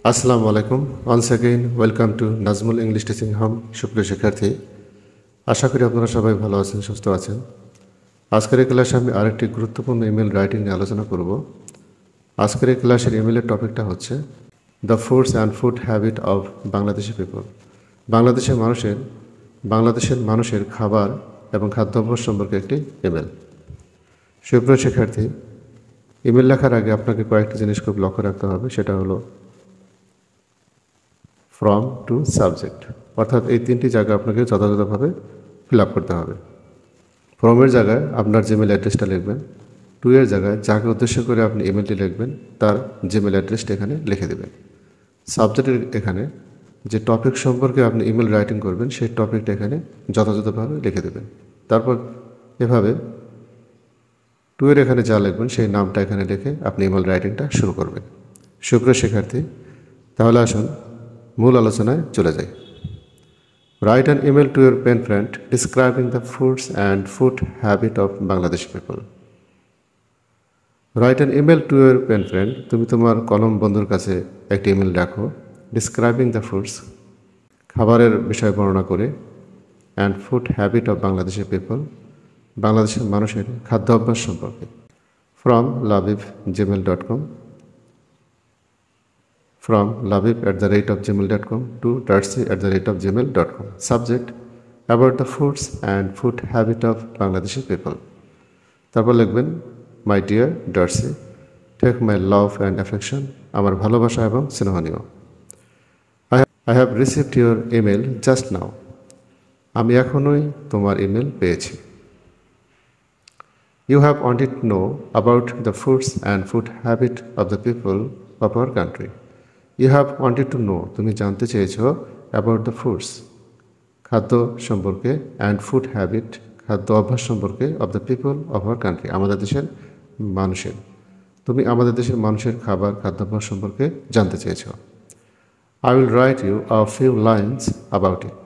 আসসালামু আলাইকুম। Once again welcome to Nazmul English teaching home. সুপ্রিয় শিক্ষার্থী, আশা করি আপনারা সবাই ভালো আছেন, সুস্থ আছেন। আজকের এই ক্লাসে আমি আরেকটি গুরুত্বপূর্ণ ইমেল রাইটিং নিয়ে আলোচনা করব। আজকের এই ক্লাসের ইমেলের টপিকটা হচ্ছে the foods and food habit of Bangladeshi people. বাংলাদেশের মানুষের খাবার এবং খাদ্যাভ্যাস সম্পর্কে একটি ইমেল। সুপ্রিয় শিক্ষার্থী, ইমেল লেখার আগে আপনাকে কয়েকটি জিনিস খুব লক্ষ্য রাখতে হবে। সেটা হলো ফ্রম টু সাবজেক্ট, অর্থাৎ এই তিনটি জায়গা আপনাকে যথাযথভাবে ফিল আপ করতে হবে। ফ্রমের জায়গায় আপনার জিমেল অ্যাড্রেসটা লিখবেন। টু এর জায়গায় যাকে উদ্দেশ্য করে আপনি ইমেলটি লিখবেন তার জিমেল অ্যাড্রেসটা এখানে লিখে দেবেন। সাবজেক্টের এখানে যে টপিক সম্পর্কে আপনি ইমেল রাইটিং করবেন সেই টপিকটা এখানে যথাযথভাবে লিখে দেবেন। তারপর এভাবে টু এর এখানে যা লিখবেন সেই নামটা এখানে লিখে আপনি ইমেল রাইটিংটা শুরু করবেন। সুপ্রিয় শিক্ষার্থী, তাহলে আসুন মূল আলোচনায় চলে যাই। Write an email to your pen friend describing the foods and food habit of Bangladeshi people. Write an email to your pen friend, তুমি তোমার কলম বন্ধুর কাছে একটি ইমেল রাখো। ডিসক্রাইবিং দ্য ফুডস, খাবারের বিষয় বর্ণনা করে, and food habit of Bangladeshi people, বাংলাদেশের মানুষের খাদ্য অভ্যাস সম্পর্কে। From labib@gmail.com, from labib@gmail.com to darcy@gmail.com. Subject: about the foods and food habit of Bangladeshi people. তারপর লিখবেন my dear Darcy, take my love and affection, আমার ভালোবাসা এবং স্নেহনীয়। I have received your email just now, আমি এখনই তোমার email পেয়েছি। You have wanted to know about the foods and food habit of the people of our country. You have wanted to know, তুমি জানতে চেয়েছ, অ্যাবাউট দ্য ফুডস, খাদ্য সম্পর্কে, and food habit, খাদ্য অভ্যাস সম্পর্কে, of the people of our country, আমাদের দেশের মানুষের। তুমি আমাদের দেশের মানুষের খাবার খাদ্যাভ্যাস সম্পর্কে জানতে চেয়েছ। I will write you a few lines about it,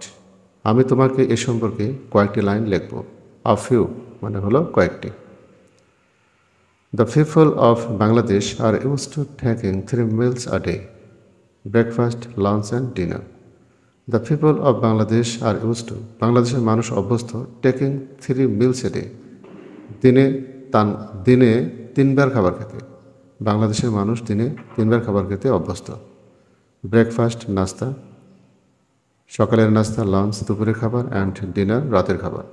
আমি তোমাকে এ সম্পর্কে কয়েকটি লাইন লিখব। আ ফিউ মানে হলো কয়েকটি। The people of Bangladesh are used to taking 3 meals a day, breakfast, lunch and dinner. The people of Bangladesh are used to, বাংলাদেশের মানুষ অভ্যস্ত, টেকিং 3 meals a day, দিনে 3বার খাবার খেতে। বাংলাদেশের মানুষ দিনে 3বার খাবার খেতে অভ্যস্ত। ব্রেকফাস্ট নাস্তা, সকালের নাস্তা, লাঞ্চ দুপুরের খাবার, অ্যান্ড ডিনার রাতের খাবার।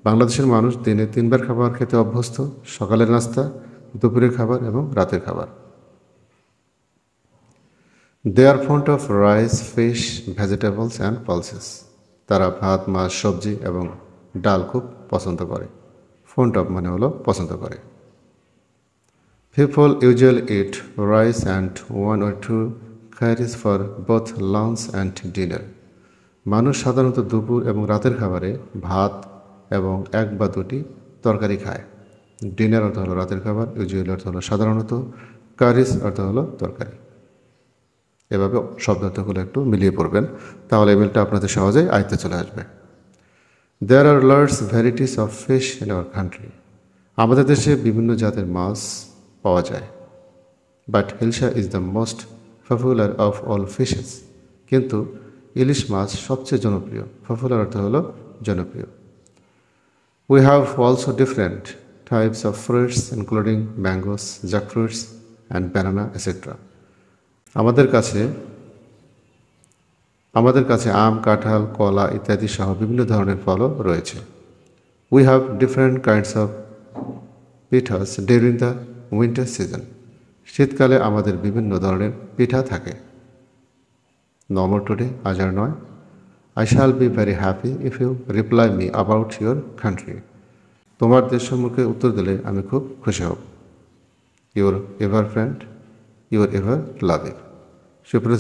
বাংলাদেশের মানুষ দিনে 3বার খাবার খেতে অভ্যস্ত, সকালের নাস্তা, দুপুরের খাবার এবং রাতের খাবার। They are fond of rice, fish, vegetables and pulses, তারা ভাত, মাছ, সবজি এবং ডাল খুব পছন্দ করে। ফন্ড অফ মানে হলো পছন্দ করে। People usually eat rice and 1 or 2 curries for both lunch and dinner, মানুষ সাধারণত দুপুর এবং রাতের খাবারে ভাত এবং 1 বা 2টি তরকারি খায়। ডিনার অর্থ হলো রাতের খাবার, ইউজুয়ালি অর্থ হলো সাধারণত, কারিস অর্থ হলো তরকারি। এভাবে শব্দার্থগুলো একটু মিলিয়ে পড়বেন, তাহলে ইমেলটা আপনাদের সহজেই আয়ত্তে চলে আসবে। There are large varieties of fish in our country, আমাদের দেশে বিভিন্ন জাতের মাছ পাওয়া যায়। But hilsa is the most popular of all fishes, কিন্তু ইলিশ মাছ সবচেয়ে জনপ্রিয়। পপুলার অর্থ হলো জনপ্রিয়। We have also different types of fruits including mangoes, jackfruits and banana etcetera, আমাদের কাছে আম, কাঁঠাল, কলা ইত্যাদি সহ বিভিন্ন ধরনের ফলও রয়েছে। We have different kinds of pithas during the winter season, শীতকালে আমাদের বিভিন্ন ধরনের পিঠা থাকে। নো মোর টুডে, আজ আর নয়। I shall be very happy if you reply me about your country, তোমার দেশ সম্পর্কে উত্তর দিলে আমি খুব খুশি হব। Your ever friend, your ever loving. সুপ্রিয়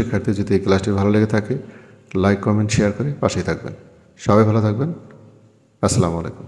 শিক্ষার্থী, যদি এই ক্লাসটি ভালো লেগে থাকে লাইক, কমেন্ট, শেয়ার করে পাশেই থাকবেন। সবাই ভালো থাকবেন। আসসালামু আলাইকুম।